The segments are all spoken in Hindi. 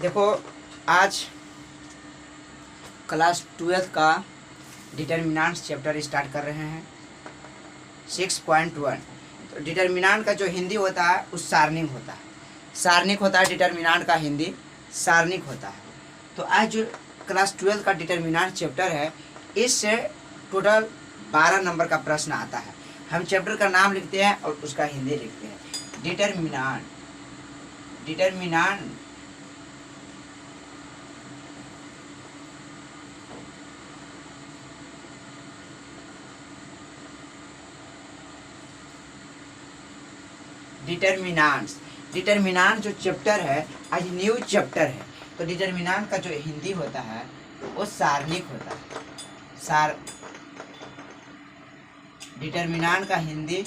देखो, आज क्लास 12 का डिटर्मिनेंट्स चैप्टर स्टार्ट कर रहे हैं 6.1। तो डिटर्मिनेंट का जो हिंदी होता है उस सारणिक होता है। सारणिक होता है डिटर्मिनेंट का हिंदी सारणिक होता है। तो आज जो क्लास 12 का डिटर्मिनेंट चैप्टर है, इससे टोटल 12 नंबर का प्रश्न आता है। हम चैप्टर का नाम लिखते हैं और उसका हिंदी लिखते हैं। डिटर्मिनेंट डिटर्मिनेंट डिटर्मिनेंट जो चैप्टर है आज न्यू चैप्टर है। तो डिटर्मिनेंट का जो हिंदी होता है वो सारणिक होता है। डिटर्मिनेंट का हिंदी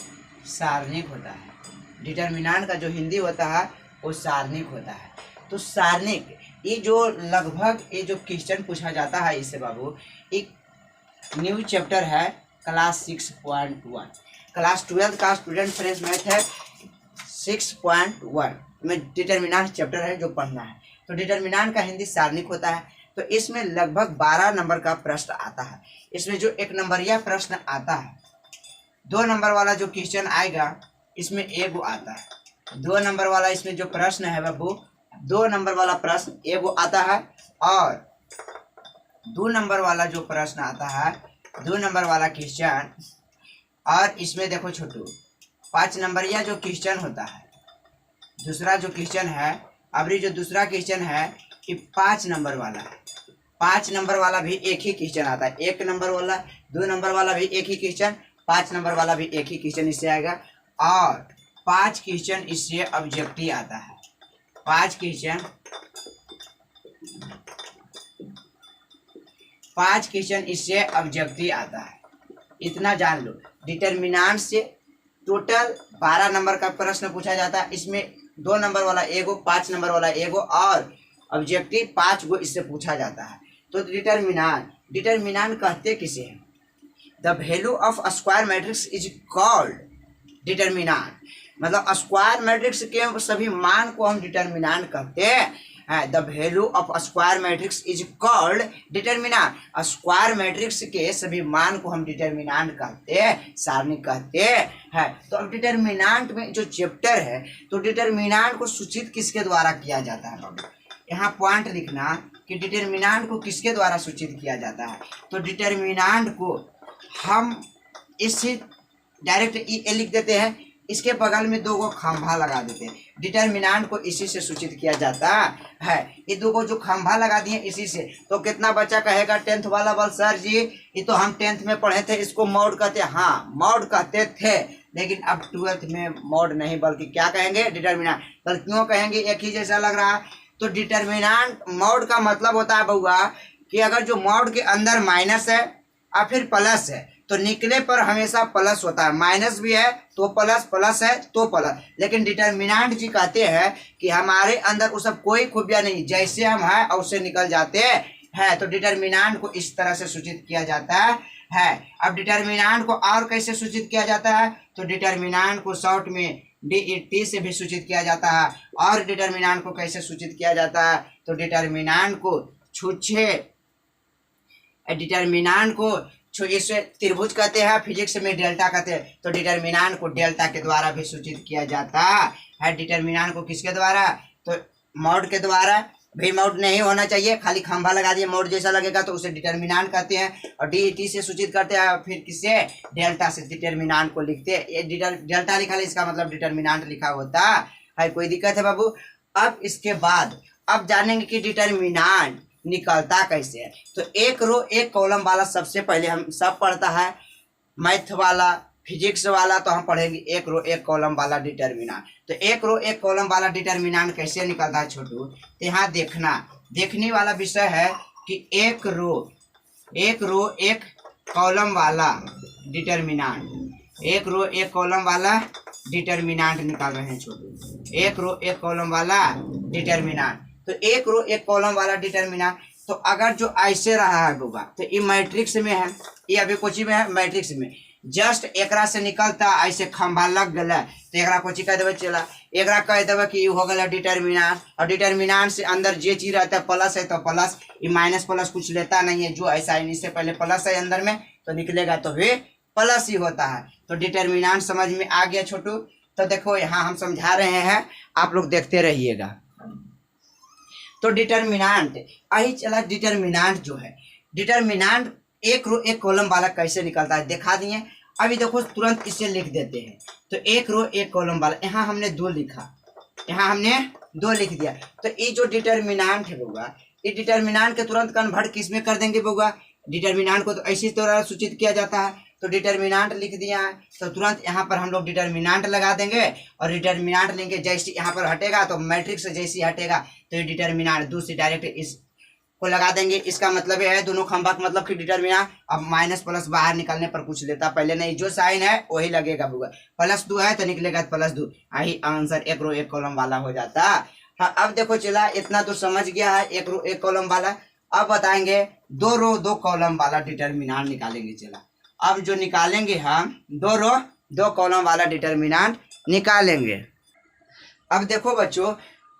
सारणिक होता है। डिटर्मिनेंट का जो हिंदी होता है वो सारणिक होता है। तो सारणिक ये जो लगभग ये जो क्वेश्चन पूछा जाता है इससे बाबू, एक न्यू चैप्टर है क्लास 6.1। क्लास 12 का स्टूडेंट फ्रेंड्स मैथ है 6.1 में डिटर्मिनेंट चैप्टर है जो पढ़ना है। तो डिटर्मिनेंट का हिंदी सारणिक होता है। तो इसमें लगभग 12 नंबर का प्रश्न आता है। इसमें जो 1 नंबरिया प्रश्न आता है, 2 नंबर वाला जो क्वेश्चन आएगा इसमें एगो आता है। 2 नंबर वाला इसमें जो प्रश्न है बाबू, 2 नंबर वाला प्रश्न एगो आता है। और 2 नंबर वाला जो प्रश्न आता है, 2 नंबर वाला क्वेश्चन, और इसमें देखो छोटू 5 नंबरिया जो क्वेश्चन होता है, दूसरा जो क्वेश्चन है, अभी जो दूसरा क्वेश्चन है कि 5 नंबर वाला है। 5 नंबर वाला भी एक ही क्वेश्चन आता है। 1 नंबर वाला, 2 नंबर वाला भी एक ही क्वेश्चन, 5 नंबर वाला भी एक ही क्वेश्चन इससे आएगा। और 5 क्वेश्चन इससे ऑब्जेक्टिव आता है। 5 क्वेश्चन इससे ऑब्जेक्टिव आता है। इतना जान लो। डिटर्मिनेंट से टोटल 12 नंबर का प्रश्न पूछा जाता है। इसमें 2 नंबर वाला एगो, 5 नंबर वाला एगो और ऑब्जेक्टिव 5 गो इससे पूछा जाता है। तो डिटर्मिनेंट कहते किसे हैं? The value of square matrix is called determinant. मतलब स्क्वायर मैट्रिक्स के सभी मान को हम डिटर्मिनेंट कहते हैं। The value of square matrix is called determinant. Square matrix के सभी मान को हम डिटर्मिनेंट कहते हैं, सारणिक कहते हैं। तो अब डिटर्मिनेंट में जो चैप्टर है, तो डिटर्मिनेंट को सूचित किसके द्वारा किया जाता है बाबू? यहाँ पॉइंट लिखना कि डिटर्मिनेंट को किसके द्वारा सूचित किया जाता है। तो डिटर्मिनेंट को हम इसी डायरेक्ट ए लिख देते हैं, इसके बगल में 2 खंभा लगा देते हैं। डिटर्मिनेंट को इसी से सूचित किया जाता है। ये 2 जो खंभा लगा दिए इसी से। तो कितना बच्चा कहेगा 10th वाला बल सर जी ये तो हम 10th में पढ़े थे, इसको मॉड कहते हैं। हाँ, मॉड कहते थे, लेकिन अब 12th में मॉड नहीं बल्कि क्या कहेंगे? डिटर्मिनेंट। पर क्यों कहेंगे? एक ही जैसा लग रहा है। तो डिटर्मिनेंट मॉड का मतलब होता है बउआ कि अगर जो मॉड के अंदर माइनस है और फिर प्लस है तो निकले पर हमेशा प्लस होता है। माइनस भी है तो प्लस, प्लस है तो प्लस। लेकिन डिटर्मिनेंट जी कहते हैं कि हमारे अंदर वो सब कोई खूबियां नहीं, जैसे हम हैं और उससे निकल जाते हैं। तो डिटर्मिनेंट को इस तरह से सूचित किया जाता है। अब डिटर्मिनेंट को और कैसे सूचित किया जाता है? तो डिटर्मिनेंट को शॉर्ट में DET से भी सूचित किया जाता है। और डिटर्मिनेंट को कैसे सूचित किया जाता है? तो डिटर्मिनेंट को डिटर्मिनेंट को इसे त्रिभुज कहते हैं, फिजिक्स में डेल्टा कहते हैं। तो डिटर्मिनेंट को डेल्टा के द्वारा भी सूचित किया जाता है। डिटर्मिनेंट को किसके द्वारा? तो मॉड के द्वारा। भी मॉड नहीं होना चाहिए, खाली खंभा लगा दिए मॉड जैसा लगेगा तो उसे डिटर्मिनेंट कहते हैं। और DET से सूचित करते हैं, फिर किससे? डेल्टा से डिटर्मिनेंट को लिखते हैं। ये डेल्टा लिखा है, इसका मतलब डिटर्मिनेंट लिखा होता है। कोई दिक्कत है बाबू? अब इसके बाद अब जानेंगे कि डिटर्मिनेंट निकलता कैसे है। तो 1 रो 1 कॉलम वाला सबसे पहले हम सब पढ़ता है। मैथ वाला, फिजिक्स वाला तो हम पढ़ेंगे 1 रो 1 कॉलम वाला डिटर्मिनेंट। तो 1 रो 1 कॉलम वाला डिटर्मिनेंट कैसे निकलता है छोटू? तो यहाँ देखने वाला विषय है कि 1 रो 1 कॉलम वाला डिटर्मिनेंट, 1 रो 1 कॉलम वाला डिटर्मिनेंट निकाल रहे हैं छोटू। 1 रो 1 कॉलम वाला डिटर्मिनेंट। तो 1 रो 1 कॉलम वाला डिटर्मिनेंट। तो अगर जो ऐसे रहा है बउआ तो ये मैट्रिक्स में है, ये अभी कोची में है? मैट्रिक्स में। जस्ट एकरा से निकलता ऐसे खंभा लग गया तो एकरा कोची कह देवे चला, एकरा कह देवे कि हो गया डिटर्मिनांट। और डिटर्मिनांट से अंदर जे चीज रहता है प्लस है तो प्लस, ये माइनस प्लस कुछ लेता नहीं है, जो ऐसा है इससे पहले प्लस है अंदर में तो निकलेगा तो भी प्लस ही होता है। तो डिटर्मिनांट समझ में आ गया छोटू। तो देखो यहाँ हम समझा रहे हैं, आप लोग देखते रहिएगा। तो डिटर्मिनांट यही चला, डिटर्मिनांट जो है, डिटर्मिनांट एक रो एक कॉलम वाला कैसे निकलता है दिखा दिए। अभी देखो तुरंत इसे लिख देते हैं। तो एक रो एक कॉलम वाला, यहाँ हमने 2 लिखा, यहाँ हमने 2 लिख दिया। तो ये जो डिटर्मिनांट है बउआ, ये डिटर्मिनांट के तुरंत कन्वर्ट किस में कर देंगे बउआ, डिटर्मिनांट को तो ऐसी तरह सूचित किया जाता है। तो डिटर्मिनांट लिख दिया है तो तुरंत यहाँ पर हम लोग डिटर्मिनांट लगा देंगे और डिटर्मिनांट लेंगे, जैसे यहाँ पर हटेगा तो मैट्रिक्स से जैसे हटेगा तो ये डिटर्मिनांट दूसरी डायरेक्ट इस को लगा देंगे। इसका मतलब है दोनों खंभा का मतलब कि डिटर्मिनांट अब माइनस प्लस बाहर निकालने पर कुछ लेता, पहले नहीं, जो साइन है वही लगेगा बउआ। +2 है तो निकलेगा +2, यही आंसर एक रो एक कॉलम वाला हो जाता। हाँ अब देखो चला, इतना तो समझ गया है एक रो एक कॉलम वाला। अब बताएंगे 2 रो 2 कॉलम वाला डिटर्मिनांट निकालेंगे। चला अब जो निकालेंगे हम 2 रो 2 कॉलम वाला डिटर्मिनांट निकालेंगे। अब देखो बच्चों,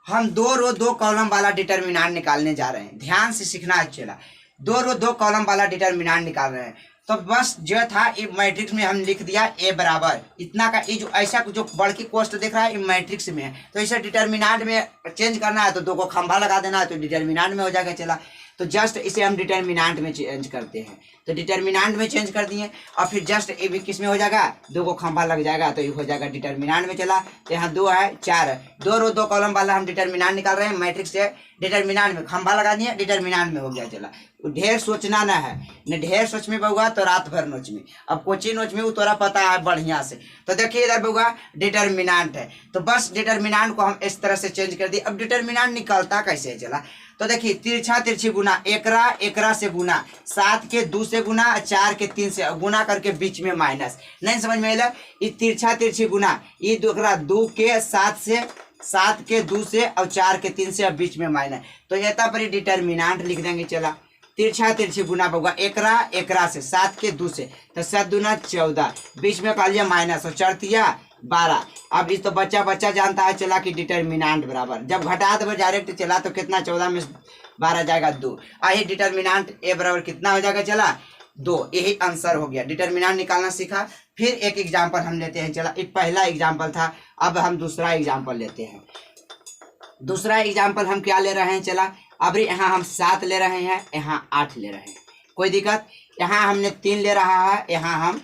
हम 2 रो 2 कॉलम वाला डिटर्मिनांट निकालने जा रहे हैं, ध्यान से सीखना है। चला 2 रो 2 कॉलम वाला डिटर्मिनांट निकाल रहे हैं। तो बस जो था ये मैट्रिक्स में हम लिख दिया A बराबर इतना का, ये जो ऐसा जो बड़की कोष्ट दिख रहा है ये मैट्रिक्स में है। तो इसे डिटर्मिनांट में चेंज करना है तो 2 को खंभा लगा देना है तो डिटर्मिनांट में हो जाएगा। चला तो जस्ट इसे हम डिटर्मिनांट में चेंज करते हैं, तो डिटर्मिनांट में चेंज कर दिए और फिर जस्ट ये भी किस में हो जाएगा, 2 को खंभा लग जाएगा तो ये हो जाएगा डिटर्मिनांट में। चला तो यहाँ 2 है 4 है, 2 रो 2 कॉलम वाला हम डिटर्मिनांट निकाल रहे हैं मैट्रिक्स से, डिटर्मिनांट में खंभा लगा दिए, डिटर्मिनांट में हो गया। चला ढेर सोचना ना है, न ढेर सोच में बउआ तो रात भर नोच में। अब कोची नोच में वो तोरा पता है बढ़िया से। तो देखिए इधर बउआ डिटर्मिनांट है, तो बस डिटर्मिनांट को हम इस तरह से चेंज कर दिए। अब डिटर्मिनांट निकलता कैसे है चला, तो देखिए तिरछा तिरछी गुना, एकरा एकरा से गुना, 7 के 2 से गुना, 4 के 3 से गुना करके बीच में माइनस। नहीं समझ में आया, ये तिरछा तिरछी गुना, ये 2 के 7 से, 7 के 2 से और 4 के 3 से अब बीच में माइनस। तो ये पर डिटर्मिनांट लिख देंगे। चला तिरछा तिरछी गुना होगा एकरा एकरा से, 7 के 2 से, तो 7 दूना 14, बीच में कर लिया माइनस और 4 12। अब इस तो बच्चा जानता है चला कि डिटर्मिनांट बराबर, जब घटा दो डायरेक्ट चला तो कितना 14 में 12 जाएगा 2, यही डिटर्मिनांट A बराबर कितना हो जाएगा चला 2। यही आंसर हो गया, डिटर्मिनांट निकालना सीखा। फिर एक एग्जाम्पल हम लेते हैं। चला एक पहला एग्जाम्पल था, अब हम दूसरा एग्जाम्पल लेते हैं। दूसरा एग्जाम्पल हम क्या ले रहे हैं चला, अब यहाँ हम 7 ले रहे हैं, यहाँ 8 ले रहे हैं, कोई दिक्कत। यहाँ हमने 3 ले रहा है, यहाँ हम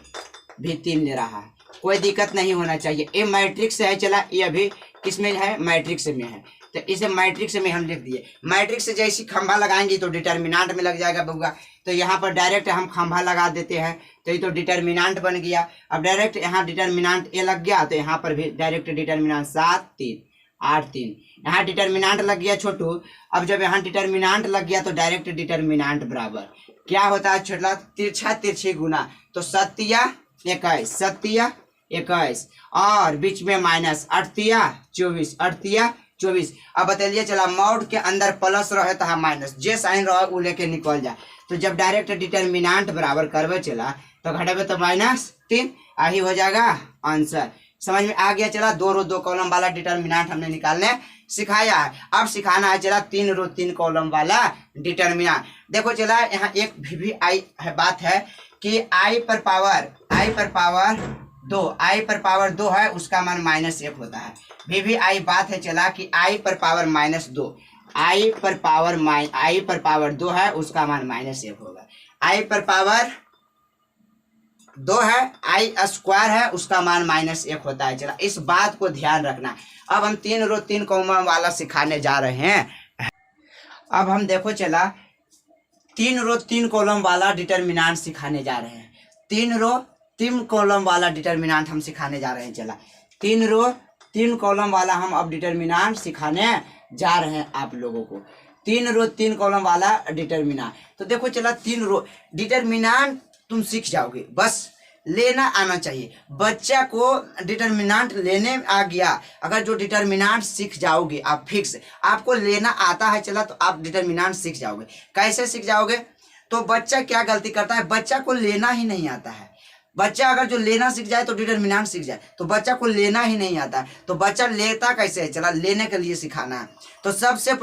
भी 3 ले रहा है, कोई दिक्कत नहीं होना चाहिए। ये मैट्रिक्स है चला, ये अभी किस में है, मैट्रिक्स में है, तो इसे मैट्रिक्स में हम लिख दिए। मैट्रिक्स से जैसी खंभा लगाएंगे तो डिटर्मिनांट में लग जाएगा बउआ, तो यहाँ पर डायरेक्ट हम खंभा लगा देते हैं तो ये तो डिटर्मिनांट बन गया। अब डायरेक्ट यहाँ डिटर्मिनांट ए लग गया तो यहाँ पर भी डायरेक्ट डिटर्मिनांट 7 3 8 3, यहाँ डिटर्मिनांट लग गया छोटू। अब जब यहाँ डिटर्मिनांट लग गया तो डायरेक्ट डिटर्मिनांट बराबर क्या होता है छोटा, तिरछा तिरछी गुना, तो 7 21 7 21 और बीच में माइनस 8 24 8 24। अब बताइए चला मोड के अंदर प्लस रहे तो माइनस, जे साइन रहे वो लेके निकल जाए। तो जब डायरेक्ट डिटर्मिनांट बराबर करवे चला तो घटेबे तो -3, यही हो जाएगा आंसर। समझ में आ गया चला, 2 रो 2 कॉलम वाला डिटर्मिनांट हमने निकालने सिखाया है। अब सिखाना है चला 3 रो 3 कॉलम वाला डिटर्मिनांट। देखो चला यहाँ एक भी आई है बात है कि i पर पावर 2 है, उसका मान -1 होता है। भी आई बात है चला कि i पर पावर -2, i पर पावर 2 है, उसका मान -1 होगा। i पर पावर 2 है, i स्क्वायर है, उसका मान -1 होता है। चला इस बात को ध्यान रखना। अब हम 3 रो 3 कॉलम वाला सिखाने जा रहे हैं। अब हम देखो चला 3 रो 3 कॉलम वाला डिटर्मिनांट सिखाने जा रहे हैं। 3 रो 3 कॉलम वाला डिटर्मिनांट हम सिखाने जा रहे हैं। चला 3 रो 3 कॉलम वाला हम अब डिटर्मिनांट सिखाने जा रहे हैं आप लोगों को। 3 रो 3 कॉलम वाला डिटर्मिनांट, तो देखो चला 3 रो डिटर्मिनांट तुम सीख जाओगे, बस लेना आना चाहिए। बच्चा को डिटर्मिनांट लेने आ गया, अगर जो डिटर्मिनांट सीख जाओगे आप फिक्स, आपको लेना आता है चला तो आप डिटर्मिनांट सीख जाओगे। कैसे सीख जाओगे, तो बच्चा क्या गलती करता है, बच्चा को लेना ही नहीं आता है। बच्चा अगर जो लेना सीख जाए तो डिटर्मिनेंट सीख जाए, तो बच्चा को लेना ही नहीं आता, तो बच्चा लेता कैसे है, चला लेने के लिए सिखाना है। तो सबसे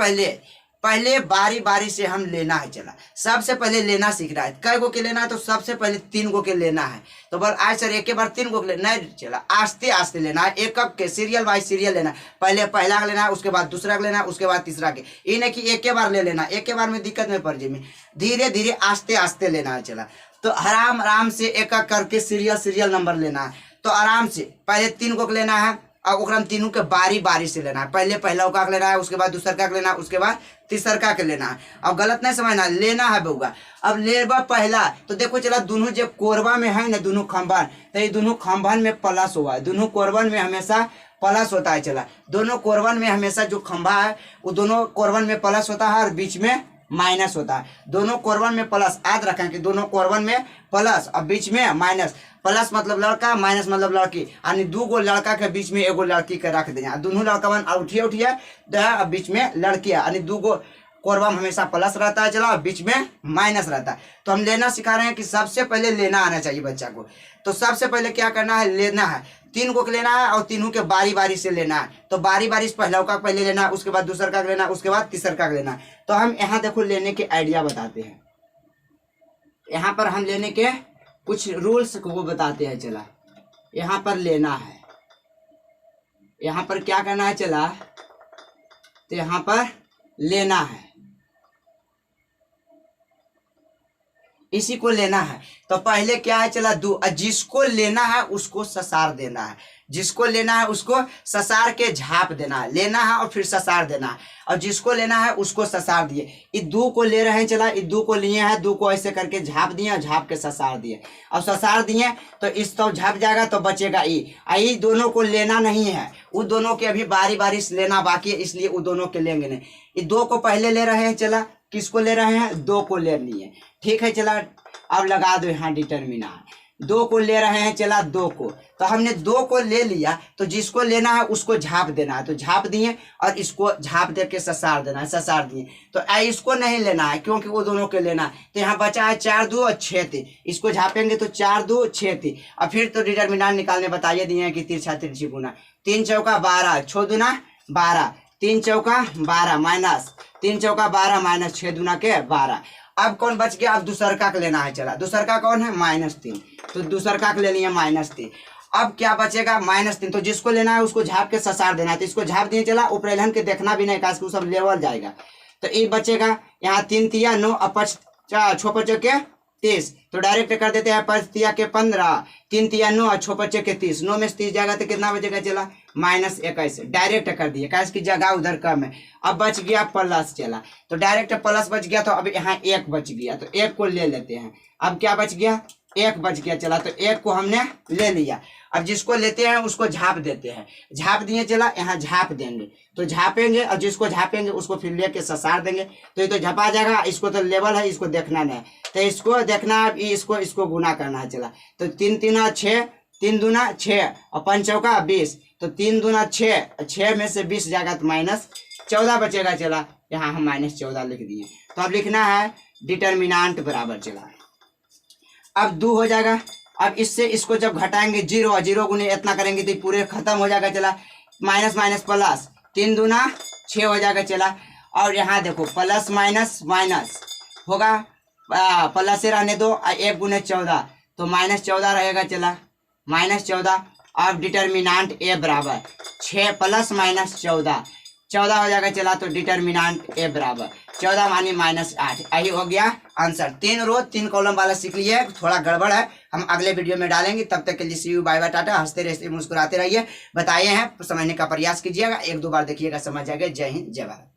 पहले बारी बारी से हम लेना है, चला सबसे पहले लेना सीख रहा है। कई गो के लेना है, तो सबसे पहले 3 गो के लेना है। तो बोल आज सर एक बार 3 गो के लेना नहीं, चला आस्ते आस्ते लेना है, एक कप के सीरियल बाय सीरियल लेना है। पहले पहला का लेना है, उसके बाद दूसरा का लेना है, उसके बाद तीसरा के। ये नहीं कि एक बार ले लेना, एक बार में दिक्कत में पड़ जाए, धीरे धीरे आस्ते आस्ते लेना है। चला तो आराम आराम से एक एक करके सीरियल नंबर लेना है। तो आराम से पहले 3 गो के लेना है, और ओकरा में तीनों के बारी बारी से लेना है। पहले पहला का लेना है, उसके बाद दूसरा का लेना है, उसके बाद तीसरा का लेना है। अब गलत नहीं समझना, लेना है बउआ। अब लेबा पहला तो देखो चला दोनों जब कोरबा में है ना, दोनों खंभन, तो ये दोनों खंभन में प्लस हुआ है, दोनों कोरबन में हमेशा प्लस होता है। चला दोनों कोरबन में हमेशा जो खंभा है वो दोनों कोरबन में प्लस होता है और बीच में माइनस होता है। दोनों कोरबन में प्लस, याद रखें कि दोनों कोरबन में प्लस और बीच में माइनस। प्लस मतलब लड़का, माइनस मतलब लड़की, यानी 2 गो लड़का के बीच में एगो लड़की के रख दें। दोनों लड़का बन उठिए बीच में लड़की है, यानी 2 गो कोरबा में हमेशा प्लस रहता है, चला बीच में माइनस रहता है। तो हम लेना सिखा रहे हैं कि सबसे पहले लेना आना चाहिए बच्चा को। तो सबसे पहले क्या करना है, लेना है 3 गो के लेना है, और तीनों के बारी बारी से लेना है। तो बारी बारी से पहला का पहले लेना है, उसके बाद दूसरा का लेना है, उसके बाद तीसरा का लेना है। तो हम यहाँ देखो लेने के आइडिया बताते हैं, यहाँ पर हम लेने के कुछ रूल्स को बताते हैं। चला यहाँ पर लेना है, यहाँ पर क्या करना है, चला तो यहाँ पर लेना है, इसी को लेना है। तो पहले क्या है, चला जिसको लेना है उसको ससार देना है, जिसको लेना है उसको ससार के झाप देना है, लेना है और फिर ससार देना है। और जिसको लेना है उसको ससार दिए, ये 2 को ले रहे हैं, चला ये 2 को लिए हैं, 2 को ऐसे करके झाप दिए और झाप के ससार दिए। और ससार दिए तो इस तो झाप जाएगा, तो बचेगा ये दोनों को लेना नहीं है, उन दोनों के अभी बारी बारी से लेना बाकी है, इसलिए उन दोनों के लेंगे नहीं। ये 2 को पहले ले रहे हैं, चला किसको ले रहे हैं, 2 को ले लिए, ठीक है। चला अब लगा दो यहाँ डिटर्मिनेंट, 2 को ले रहे हैं, चला 2 को, तो हमने 2 को ले लिया, तो जिसको लेना है उसको झाप देना है, तो झाप दिए, और इसको झाप दे के ससार देना है, ससार दिए। तो इसको नहीं लेना है क्योंकि वो दोनों के लेना है। तो यहाँ बचा है 4 2 और 6 3, इसको झापेंगे तो 4 2 6 3। और फिर तो डिटर्मिनेंट निकालने बताइए दिए हैं कि तिरछा तिरछी गुना, 3 चौका 12, 6 दूना 12, 3 चौका 12 माइनस 3 चौका 12 माइनस 6 दूना के 12। अब कौन बच गया, अब दूसरा का लेना है। चला दूसरा का कौन है, -3, तो दूसरा का ले लिया -3। अब क्या बचेगा, -3, तो जिसको लेना है उसको झाप के ससार देना है। तो इसको झाप दिए, चला ऊपर के देखना भी नहीं, काश को सब लेवल जाएगा। तो ये बचेगा यहाँ 3 तिया 9 और 5 6 5 के 30, तो डायरेक्ट कर देते हैं 5 तिया के 15, 3 तिया 9 और 6 5 के 30, 9 में से 30 जाएगा तो कितना बचेगा, चला -21, डायरेक्ट कर दिए, कैसे की जगह उधर कम है। अब बच गया प्लस, चला तो डायरेक्ट प्लस बच गया, तो अब यहाँ 1 बच गया, तो 1 को ले लेते हैं। अब क्या बच गया, 1 बच गया, चला तो 1 को हमने ले लिया। अब जिसको लेते हैं उसको झाप देते हैं, झाप दिए, चला यहाँ झाप देंगे, तो झापेंगे, और जिसको झापेंगे उसको फिर लेके ससार देंगे। तो ये तो झपा जाएगा, इसको तो लेवल है, इसको देखना नहीं, तो इसको देखना है, इसको गुना करना है। चला तो 3 3 6, 3 दूना 6 और 5 चौका 20, तो 3 दूना 6, 6 में से 20 जाएगा तो -14 बचेगा। चला यहाँ हम -14 लिख दिए। तो अब लिखना है डिटर्मिनेंट बराबर, चला अब 2 हो जाएगा। अब इससे इसको जब घटाएंगे 0 और 0 गुने इतना करेंगे तो पूरे खत्म हो जाएगा। चला माइनस माइनस प्लस, 3 दूना 6 हो जाएगा। चला और यहाँ देखो प्लस माइनस माइनस होगा, प्लस से रहने दो, 1 गुने 14 तो -14 रहेगा। चला -14। अब डिटर्मिनेंट ए बराबर 6 + -14 14 हो जाएगा। चला तो डिटर्मिनेंट ए बराबर 14 मानी -8। यही हो गया आंसर। 3 रो 3 कॉलम वाला सीख लिए, थोड़ा गड़बड़ है, हम अगले वीडियो में डालेंगे। तब तक के लिए सी यू, बाय बाय, टाटा। हंसते रहते मुस्कुराते रहिए। बताए हैं समझने का प्रयास कीजिएगा, 1-2 बार देखिएगा, समझ जाएगा। जय हिंद, जय भारत।